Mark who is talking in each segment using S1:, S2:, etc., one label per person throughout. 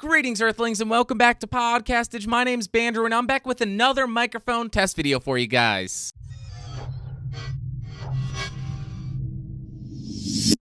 S1: Greetings, Earthlings, and welcome back to Podcastage. My name's Bandrew, and I'm back with another microphone test video for you guys.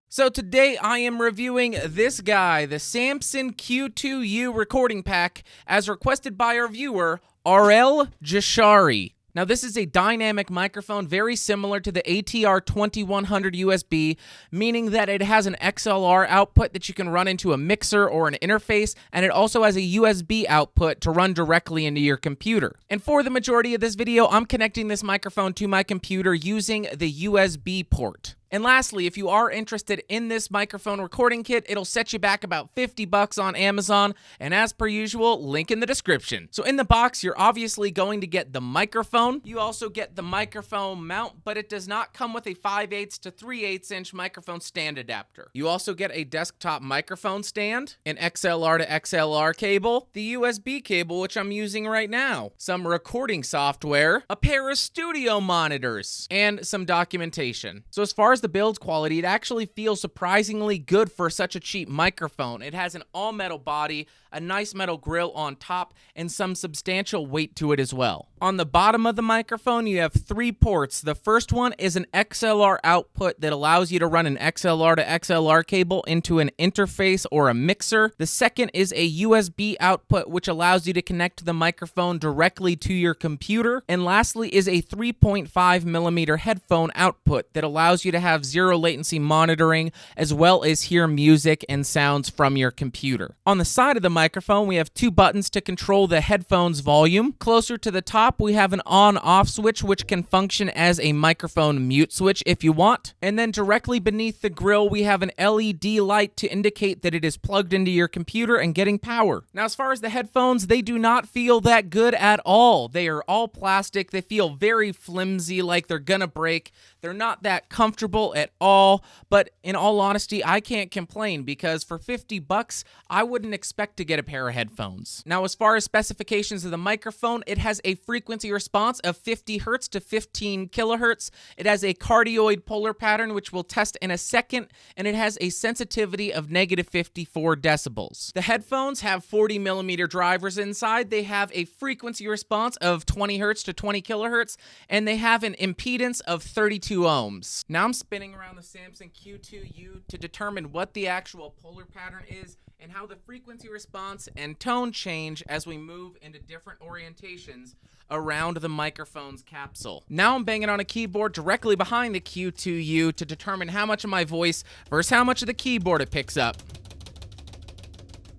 S1: So today I am reviewing this guy, the Samson Q2U recording pack, as requested by our viewer, RL Jashari. Now, this is a dynamic microphone very similar to the ATR 2100 USB, meaning that it has an XLR output that you can run into a mixer or an interface, and it also has a USB output to run directly into your computer. And for the majority of this video, I'm connecting this microphone to my computer using the USB port. And lastly, if you are interested in this microphone recording kit, it'll set you back about $50 on Amazon, and as per usual, link in the description. So in the box, you're obviously going to get the microphone. You also get the microphone mount, but it does not come with a 5/8 to 3/8 inch microphone stand adapter. You also get a desktop microphone stand, an XLR to XLR cable, the USB cable, which I'm using right now, some recording software, a pair of studio monitors, and some documentation. So as far as the build quality, it actually feels surprisingly good for such a cheap microphone. It has an all-metal body, a nice metal grill on top, and some substantial weight to it as well. On the bottom of the microphone, you have 3 ports. The first one is an XLR output that allows you to run an XLR to XLR cable into an interface or a mixer. The second is a USB output, which allows you to connect the microphone directly to your computer. And lastly is a 3.5mm headphone output that allows you to have zero latency monitoring, as well as hear music and sounds from your computer. On the side of the microphone, we have 2 buttons to control the headphone's volume. Closer to the top, we have an on-off switch, which can function as a microphone mute switch if you want. And then directly beneath the grill, we have an LED light to indicate that it is plugged into your computer and getting power. Now, as far as the headphones, they do not feel that good at all. They are all plastic. They feel very flimsy, like they're gonna break. They're not that comfortable at all, but in all honesty, I can't complain because for $50, I wouldn't expect to get a pair of headphones. Now, as far as specifications of the microphone, it has a frequency response of 50 Hz to 15 kHz. It has a cardioid polar pattern, which we'll test in a second, and it has a sensitivity of -54 decibels. The headphones have 40mm drivers inside. They have a frequency response of 20 Hz to 20 kHz, and they have an impedance of 32 ohms. Now I'm spinning around the Samson Q2U to determine what the actual polar pattern is and how the frequency response and tone change as we move into different orientations around the microphone's capsule. Now I'm banging on a keyboard directly behind the Q2U to determine how much of my voice versus how much of the keyboard it picks up.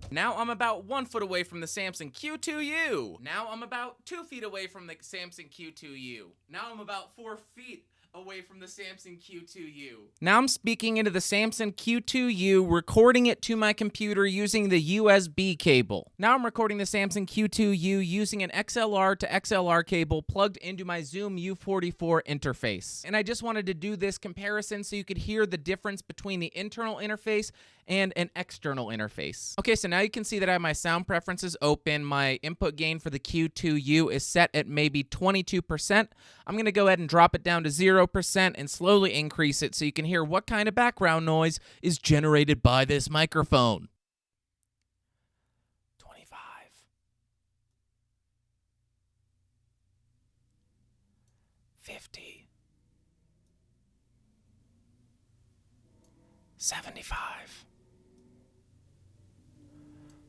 S1: Now I'm about 1 foot away from the Samson Q2U. Now I'm about 2 feet away from the Samson Q2U. Now I'm about 4 feet away from the Samson Q2U. Now I'm speaking into the Samson Q2U, recording it to my computer using the USB cable. Now I'm recording the Samson Q2U using an XLR to XLR cable plugged into my Zoom U44 interface. And I just wanted to do this comparison so you could hear the difference between the internal interface and an external interface. Okay, so now you can see that I have my sound preferences open. My input gain for the Q2U is set at maybe 22%. I'm going to go ahead and drop it down to 0% and slowly increase it so you can hear what kind of background noise is generated by this microphone. 25. 50. 75.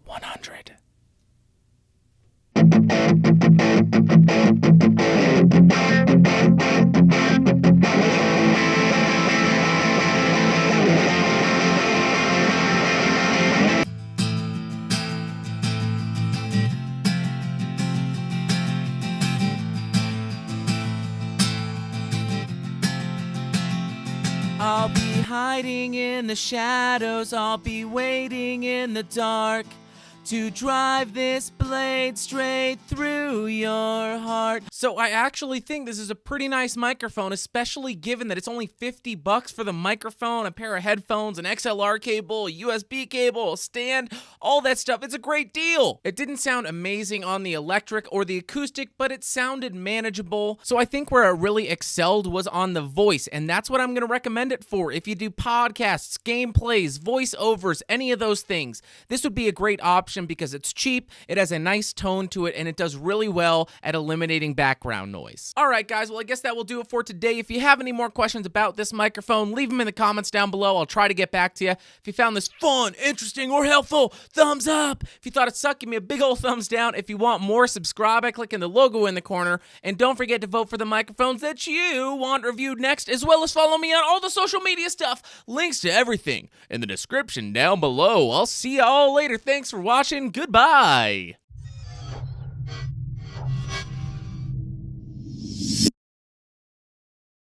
S1: 100. I'll be hiding in the shadows, I'll be waiting in the dark to drive this blade straight through your heart. So I actually think this is a pretty nice microphone, especially given that it's only $50 for the microphone, a pair of headphones, an XLR cable, a USB cable, a stand, all that stuff. It's a great deal. It didn't sound amazing on the electric or the acoustic, but it sounded manageable. So I think where it really excelled was on the voice, and that's what I'm going to recommend it for. If you do podcasts, gameplays, voiceovers, any of those things, this would be a great option because it's cheap, it has a nice tone to it, and it does really well at eliminating background noise. All right, guys, well, I guess that will do it for today. If you have any more questions about this microphone, leave them in the comments down below. I'll try to get back to you. If you found this fun, interesting, or helpful, thumbs up. If you thought it sucked, give me a big old thumbs down. If you want more, subscribe by clicking the logo in the corner. And don't forget to vote for the microphones that you want reviewed next, as well as follow me on all the social media stuff. Links to everything in the description down below. I'll see y'all later. Thanks for watching. Goodbye.